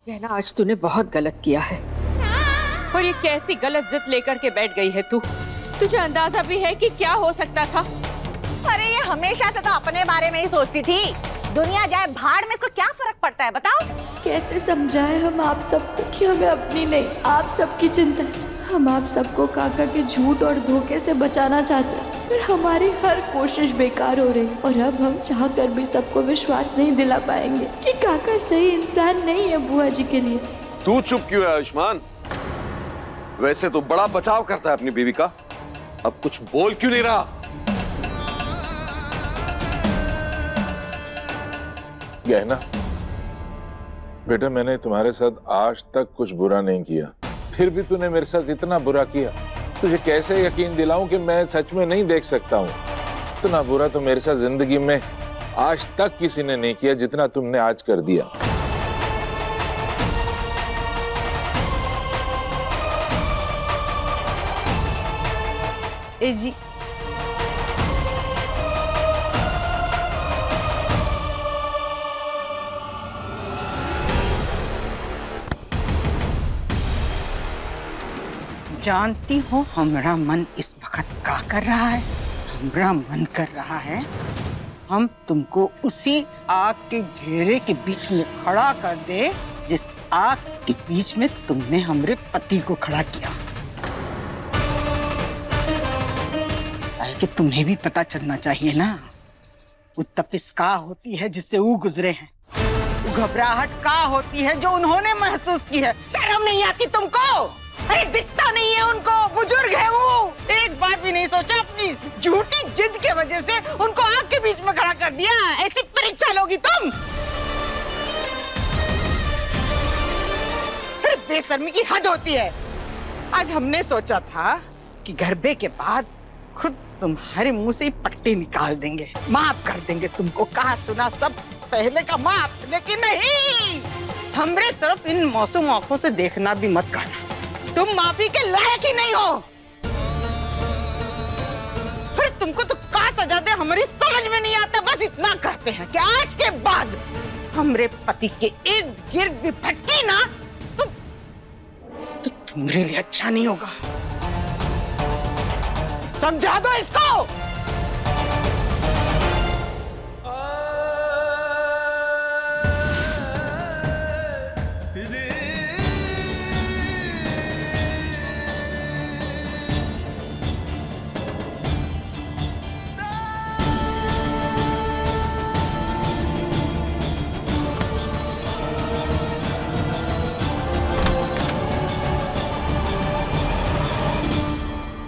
कहना आज तूने बहुत गलत किया है। और ये कैसी गलत जिद लेकर के बैठ गई है तू? तुझे अंदाजा भी है कि क्या हो सकता था? अरे ये हमेशा से तो अपने बारे में ही सोचती थी। दुनिया जाए भाड़ में, इसको क्या फर्क पड़ता है बताओ? कैसे समझाएं हम आप सबको कि हमें अपनी नहीं आप सबकी चिंता है। हम आप सबको काका के झूठ और धोखे से बचाना चाहते हैं, पर हमारी हर कोशिश बेकार हो रही और अब हम चाह कर भी सबको विश्वास नहीं दिला पाएंगे कि काका सही इंसान नहीं है बुआ जी के लिए। तू चुप क्यों है आयुष्मान? वैसे तो बड़ा बचाव करता है अपनी बीवी का, अब कुछ बोल क्यों नहीं रहा? गहना, बेटा मैंने तुम्हारे साथ आज तक कुछ बुरा नहीं किया, फिर भी तूने मेरे साथ इतना बुरा किया। तुझे कैसे यकीन दिलाऊं कि मैं सच में नहीं देख सकता हूं? इतना बुरा तो मेरे साथ जिंदगी में आज तक किसी ने नहीं किया जितना तुमने आज कर दिया। ए जी जानती हो हमारा मन इस वक्त क्या कर रहा है? हमारा मन कर रहा है हम तुमको उसी आग के घेरे के बीच में खड़ा कर दे जिस आग के बीच में तुमने हमारे पति को खड़ा किया। कि तुम्हें भी पता चलना चाहिए ना, वो तपिश का होती है जिससे वो गुजरे हैं, वो घबराहट का होती है जो उन्होंने महसूस की है। शर्म नहीं आती तुमको? अरे दिखता नहीं है उनको, बुजुर्ग है वो, एक बार भी नहीं सोचा अपनी झूठी जिद के वजह से उनको आग के बीच में खड़ा कर दिया। ऐसी परीक्षा लोगी तुम? अरे बेशर्मी की हद होती है। आज हमने सोचा था कि गरबे के बाद खुद तुम्हारे मुंह से ही पट्टी निकाल देंगे, माफ कर देंगे तुमको। कहा सुना सब पहले का माफ, लेकिन नहीं, हमरे तरफ इन मौसम आंखों से देखना भी मत करना। तुम माफी के लायक ही नहीं हो। फिर तुमको तो का सजा दे हमारी समझ में नहीं आता। बस इतना कहते हैं कि आज के बाद हमरे पति के इर्द गिर्द भी भटकी ना तो तुम्हारे लिए अच्छा नहीं होगा। समझा दो इसको।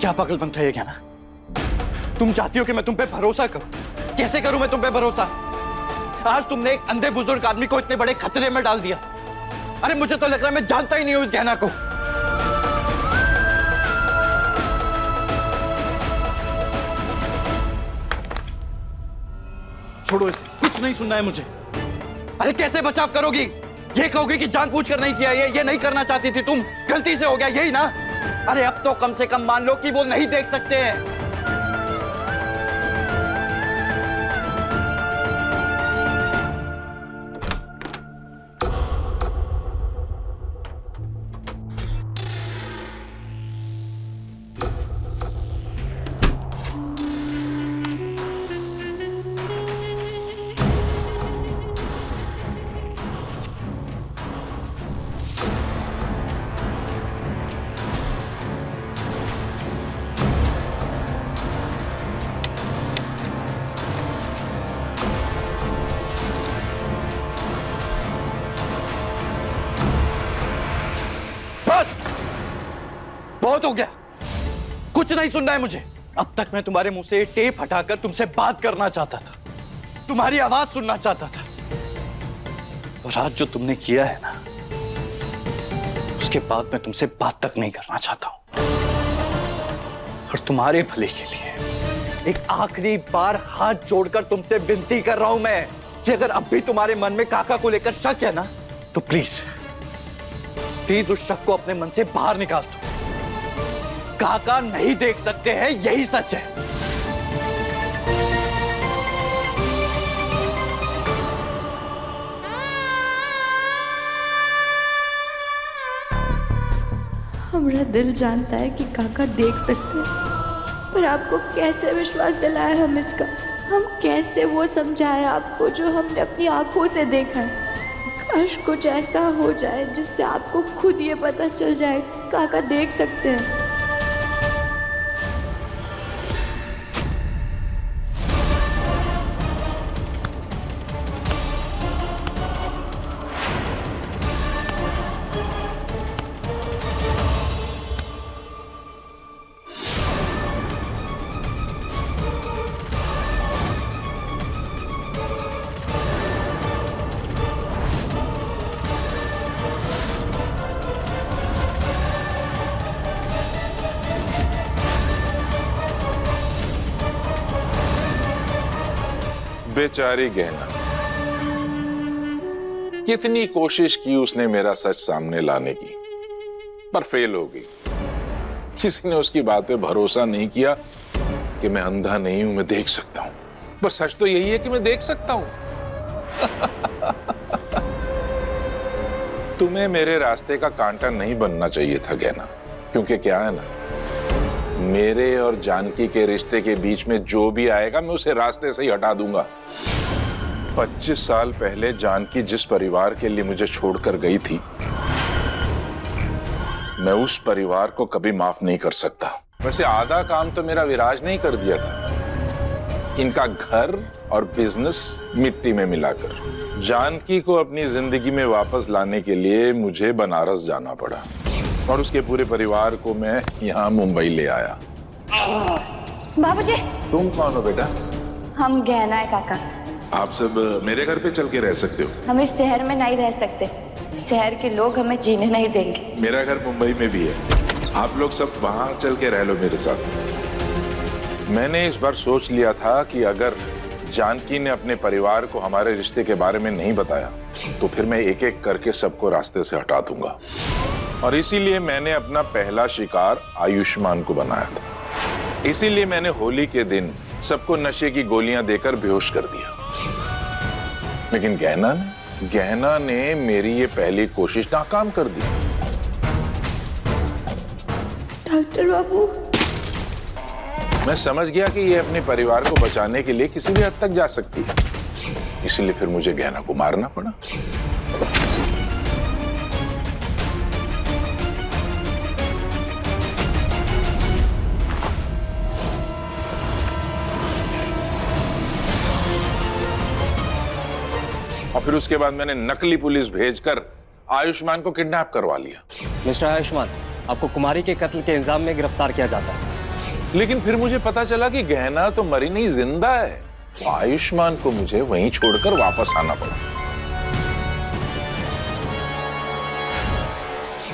क्या पागलपन था ये? क्या ना तुम चाहती हो कि मैं तुम पे भरोसा करूं? कैसे करूं मैं तुम पे भरोसा? आज तुमने एक अंधे बुजुर्ग आदमी को इतने बड़े खतरे में डाल दिया। अरे मुझे तो लग रहा है मैं जानता ही नहीं हूं इस गहना को। छोड़ो इसे, कुछ नहीं सुनना है मुझे। अरे कैसे बचाव करोगी? ये कहोगी कि जानबूझकर नहीं किया, ये नहीं करना चाहती थी तुम, गलती से हो गया, यही ना? अरे अब तो कम से कम मान लो कि वो नहीं देख सकते हैं। बहुत हो गया, कुछ नहीं सुनना है मुझे। अब तक मैं तुम्हारे मुंह से टेप हटाकर तुमसे बात करना चाहता था, तुम्हारी आवाज सुनना चाहता था, और आज जो तुमने किया है ना, उसके बाद मैं तुमसे बात तक नहीं करना चाहता हूं। और तुम्हारे भले के लिए एक आखिरी बार हाथ जोड़कर तुमसे विनती कर रहा हूं मैं कि अगर अब भी तुम्हारे मन में काका को लेकर शक है ना, तो प्लीज प्लीज उस शक को अपने मन से बाहर निकाल दो। काका नहीं देख सकते हैं, यही सच है। हमारा दिल जानता है कि काका देख सकते हैं, पर आपको कैसे विश्वास दिलाए हम इसका? हम कैसे वो समझाए आपको जो हमने अपनी आंखों से देखा है? काश कुछ ऐसा हो जाए जिससे आपको खुद ये पता चल जाए काका देख सकते हैं। बेचारी गहना, कितनी कोशिश की उसने मेरा सच सामने लाने की, पर फेल हो गई। किसी ने उसकी बात पे भरोसा नहीं किया कि मैं अंधा नहीं हूं, मैं देख सकता हूं। पर सच तो यही है कि मैं देख सकता हूं। तुम्हें मेरे रास्ते का कांटा नहीं बनना चाहिए था गहना, क्योंकि क्या है ना, मेरे और जानकी के रिश्ते के बीच में जो भी आएगा मैं उसे रास्ते से ही हटा दूंगा। 25 साल पहले जानकी जिस परिवार के लिए मुझे छोड़कर गई थी, मैं उस परिवार को कभी माफ नहीं कर सकता। वैसे आधा काम तो मेरा विराज ने ही कर दिया था, इनका घर और बिजनेस मिट्टी में मिलाकर। जानकी को अपनी जिंदगी में वापस लाने के लिए मुझे बनारस जाना पड़ा और उसके पूरे परिवार को मैं यहाँ मुंबई ले आया। बाबूजी, तुम कौन हो बेटा? हम गहना है काका। आप सब मेरे घर पे चल के रह सकते हो? हम इस शहर में नहीं रह सकते, शहर के लोग हमें जीने नहीं देंगे। मेरा घर मुंबई में भी है, आप लोग सब वहां चल के रह लो मेरे साथ। मैंने इस बार सोच लिया था कि अगर जानकी ने अपने परिवार को हमारे रिश्ते के बारे में नहीं बताया तो फिर मैं एक एक करके सबको रास्ते से हटा दूंगा। और इसीलिए मैंने अपना पहला शिकार आयुष्मान को बनाया था। इसीलिए मैंने होली के दिन सबको नशे की गोलियां देकर बेहोश कर दिया। लेकिन गहना ने मेरी ये पहली कोशिश नाकाम कर दी। डॉक्टर बाबू, मैं समझ गया कि ये अपने परिवार को बचाने के लिए किसी भी हद तक जा सकती है, इसलिए फिर मुझे गहना को मारना पड़ा। और फिर उसके बाद मैंने नकली पुलिस भेजकर आयुष्मान को किडनैप करवा लिया। मिस्टर आयुष्मान, आपको कुमारी के कत्ल के इल्जाम में गिरफ्तार किया जाता है। लेकिन फिर मुझे पता चला कि गहना तो मरी नहीं, जिंदा है। तो आयुष्मान को मुझे वहीं छोड़कर वापस आना पड़ा।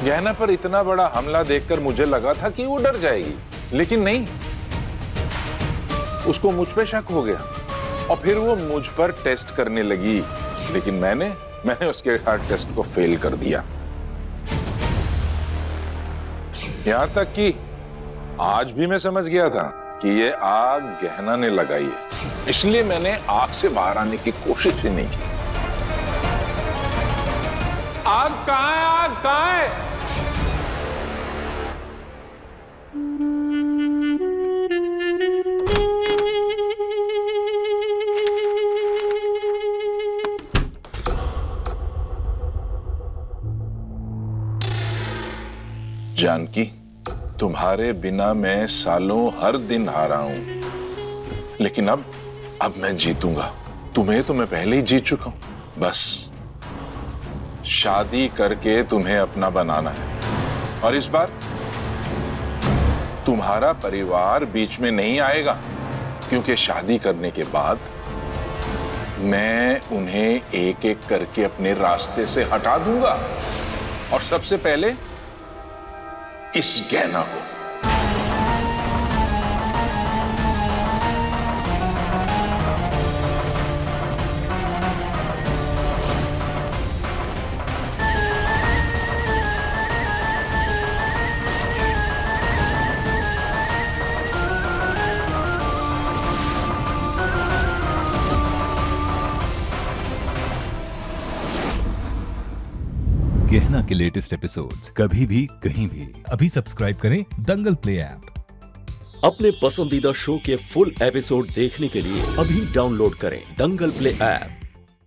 गहना पर इतना बड़ा हमला देखकर मुझे लगा था कि वो डर जाएगी, लेकिन नहीं, उसको मुझ पे शक हो गया और फिर वो मुझ पर टेस्ट करने लगी। लेकिन मैंने उसके हर टेस्ट को फेल कर दिया। यहां तक कि आज भी मैं समझ गया था कि ये आग गहना ने लगाई है, इसलिए मैंने आग से बाहर आने की कोशिश ही नहीं की। आग कहां है? आग कहां है? जानकी, तुम्हारे बिना मैं सालों हर दिन हारा हूं, लेकिन अब मैं जीतूंगा। तुम्हें तो मैं पहले ही जीत चुका हूं। बस शादी करके तुम्हें अपना बनाना है, और इस बार तुम्हारा परिवार बीच में नहीं आएगा, क्योंकि शादी करने के बाद मैं उन्हें एक एक करके अपने रास्ते से हटा दूंगा, और सबसे पहले इस गहना को। गहना के लेटेस्ट एपिसोड्स कभी भी कहीं भी अभी सब्सक्राइब करें दंगल प्ले ऐप। अपने पसंदीदा शो के फुल एपिसोड देखने के लिए अभी डाउनलोड करें दंगल प्ले ऐप।